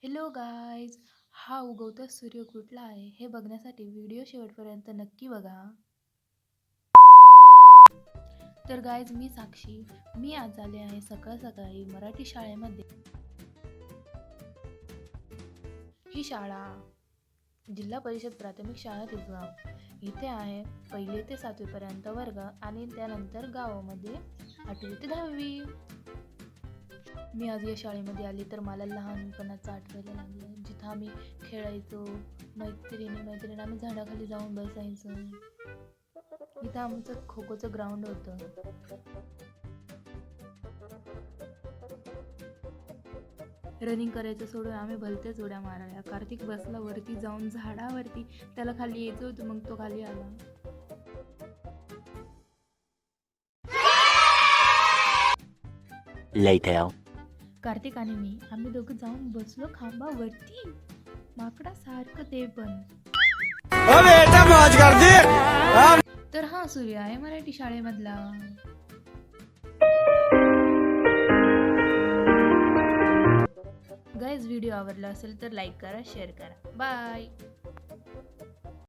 Hello guys. हा उगवता सूर्य कुठला आहे हे बघण्यासाठी व्हिडिओ शेवटपर्यंत नक्की बघा. तर गाईज, मी साक्षी. मी आज आले आहे सकाळ सकाळी मराठी शाळेमध्ये. ही शाळा जिल्हा परिषद प्राथमिक शाळा तिसगाव इथे आहे. 1ली ते 7वी पर्यंत वर्ग आणि त्यानंतर गावामध्ये 8वी ते 10वी. मी आज या शाळेमध्ये आली तर मला लहानपणाचं आठवायला लागलं, जिथं आम्ही खेळायचो. मैत्रिणी आम्ही झाडाखाली जाऊन बसायचो. इथं आमचं खो खोचं ग्राउंड होतं. रनिंग करायचं सोडून आम्ही भलत्याच उड्या मारायला. कार्तिक बसला वरती जाऊन झाडावरती, त्याला खाली यायचं होतं, मग तो खाली आला. Later. कार्तिक आणि मी आम्ही दोघं जाऊन बसलो खांबावरती, माकडासारखं ते पण. तर हा सूर्य आहे मराठी शाळेमधला. गाईज, व्हिडिओ आवडला असेल तर लाईक करा, शेअर करा. बाय.